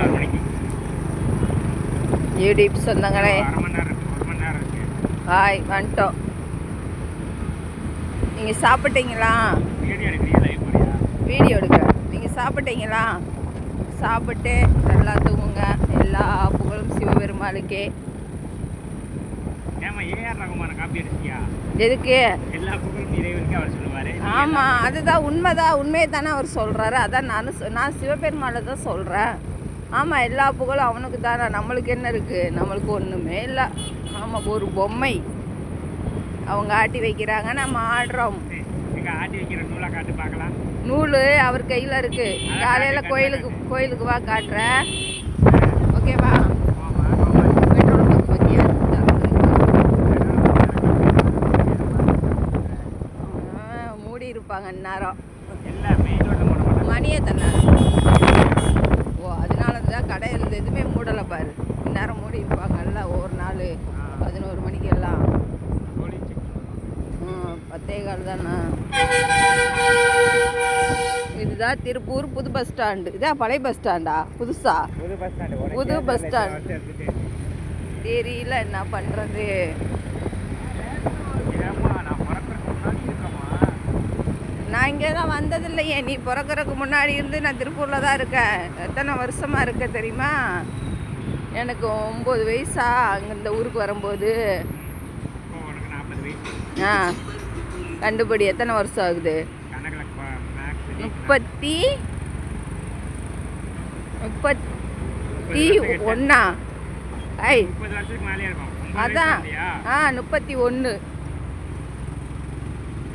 6 மணிக்கு. யூடியூப் சொந்தங்களே, 1 மணி நேரம் இருக்கு, 1 மணி நேரம் இருக்கு. ஹாய், வந்துட்டோம். நீங்கள் சாப்பிட்டீங்களா? வீடியோ எடுக்கிறியா, லைவ் போறியா? வீடியோ எடுக்கிறேன். நீங்கள் சாப்பிட்டீங்களா? சாப்பிட்டு நல்லா தூங்குங்க. எல்லா புகழும் சிவபெருமாளுக்கே. ஏமா ஏஆர் ரகுமான காப்பி அடிச்சியா? எதுக்கு? எல்லா புகழும் இறைவனுக்கு அவர் சொல்லுவாரு. ஆமாம், அதுதான் உண்மைதான். உண்மையை தானே அவர் சொல்கிறாரு. அதான் நான் சிவபெருமாளை தான் சொல்கிறேன். ஆமாம், எல்லா புகழும் அவனுக்கு தானே. நம்மளுக்கு என்ன இருக்குது? நம்மளுக்கு ஒன்றுமே இல்லை. ஆமாம், ஒரு பொம்மை அவங்க ஆட்டி வைக்கிறாங்க, நம்ம ஆடுறோம். எங்க ஆட்டி வைக்கிற நூலை காட்டு பார்க்கலாம். நூல் அவர் கையில் இருக்குது. காலையில் கோயிலுக்கு வா, காட்டுறேன். ஓகேவா? பெட்ரோல் பங்க் பற்றியா மூடி இருப்பாங்க இந்நேரம். மணியே தானே. ஓ, அதனால தான் கடை இருந்து எதுவுமே மூடலை பாரு. இந்நேரம் மூடி இருப்பாங்கல்ல ஒரு நாள் 11 மணிக்கு எல்லாம். 10:15 தானே. இதுதான் திருப்பூர் புது பஸ் ஸ்டாண்டு. இதான் பழைய பஸ் ஸ்டாண்டா? புதுசா? புது பஸ் ஸ்டாண்டு. தெரியல என்ன பண்ணுறது. நான் இங்கே தான் வந்ததில்லையே. நீ பிறக்கறதுக்கு முன்னாடி இருந்து நான் திருப்பூரில் தான் இருக்கேன். எத்தனை வருஷமாக இருக்க தெரியுமா? எனக்கு 9 வயசா அங்கே இந்த ஊருக்கு வரும்போது. ஆ, கண்டுபிடி. எத்தனை வருஷம் ஆகுது? 31. ஐ, அதான். 31.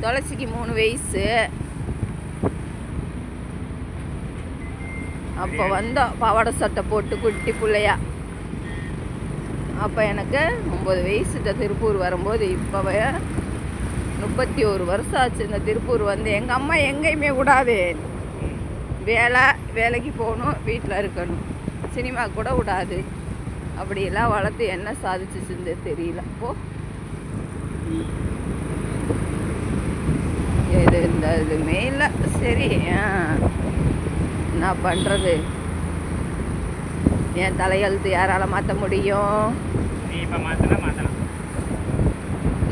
துளசிக்கு 3 வயசு. அப்போ வந்தோம் பாவாடை சட்டை போட்டு குட்டி பிள்ளையா. அப்போ எனக்கு 9 வயசு. இந்த திருப்பூர் வரும்போது இப்போ 31 வருஷம் ஆச்சு இந்த திருப்பூர் வந்து. எங்கள் அம்மா எங்கேயுமே விடாது. வேலைக்கு போகணும், வீட்டில் இருக்கணும், சினிமா கூட விடாது. அப்படியெல்லாம் வளர்த்து என்ன சாதிச்சுச்சுன்னு தெரியல. அப்போ எதுவுமே இல்லை. சரி, என்ன பண்ணுறது? என் தலையெழுத்து யாரால் மாற்ற முடியும்?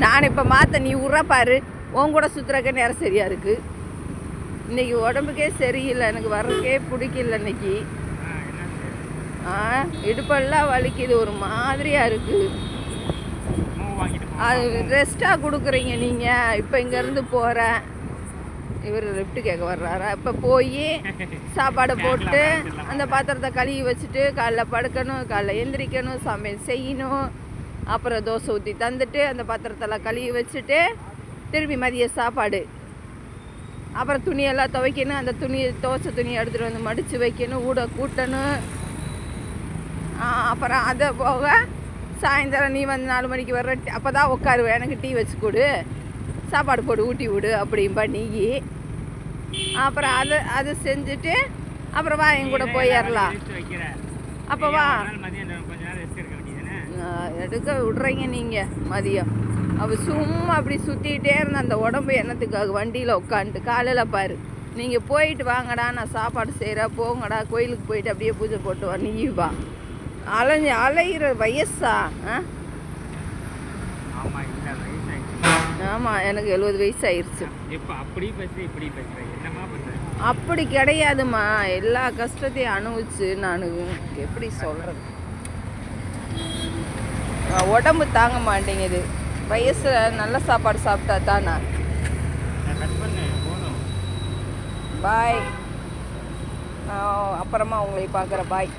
நான் இப்போ மாற்ற நீ உறப்பாரு. உன் கூட சுற்றுறக்க நேரம் சரியா இருக்கு. இன்னைக்கு உடம்புக்கே சரியில்லை. எனக்கு வர்றதுக்கே பிடிக்கல இன்னைக்கு. இடுப்பெல்லாம் வலிக்குது, ஒரு மாதிரியா இருக்கு. அது ரெஸ்ட்டாக கொடுக்குறீங்க நீங்கள். இப்போ இங்கேருந்து போகிறேன், இவர் லிஃப்ட்டு கேட்க வர்றாரா? இப்போ போய் சாப்பாடை போட்டு அந்த பாத்திரத்தை கழுவி வச்சுட்டு காலைல படுக்கணும், காலைல எந்திரிக்கணும், சமையல் செய்யணும், அப்புறம் தோசை ஊற்றி தந்துட்டு அந்த பாத்திரத்தெல்லாம் கழுவி வச்சுட்டு திரும்பி மதிய சாப்பாடு, அப்புறம் துணியெல்லாம் துவைக்கணும். அந்த துவைச்ச துணியை எடுத்துகிட்டு வந்து மடித்து வைக்கணும், ஊட கூட்டணும். அப்புறம் அதை போக சாயந்தரம் நீ வந்து 4 மணிக்கு வர்ற, அப்போ தான் உட்காருவேன். எனக்கு டீ வச்சு கொடு, சாப்பாடு போடு, ஊட்டி விடு அப்படின்பா நீ. அப்புறம் அதை செஞ்சுட்டு அப்புறம் வா என் கூட போயிடலாம். அப்போ வா, எடுக்க விட்றீங்க நீங்கள் மதியம். அவள் சும்மா அப்படி சுற்றிக்கிட்டே இருந்த அந்த உடம்பு என்னத்துக்காக வண்டியில் உட்காந்துட்டு. காலையில் பாரு, நீங்கள் போயிட்டு வாங்கடா, நான் சாப்பாடு செய்கிறேன், போங்கடா கோயிலுக்கு போயிட்டு அப்படியே பூஜை போட்டு வா. நீ வா, அலைகிற வயசா? ஆமாம், எனக்கு 70 வயசு ஆயிடுச்சு. அப்படி கிடையாதுமா, எல்லா கஷ்டத்தையும் அனுபவிச்சு நான் எப்படி சொல்கிறது? உடம்பு தாங்க மாட்டேங்குது. வயசில் நல்ல சாப்பாடு சாப்பிட்டா தானா? பாய். அப்புறமா உங்களை பார்க்குறேன். பாய்.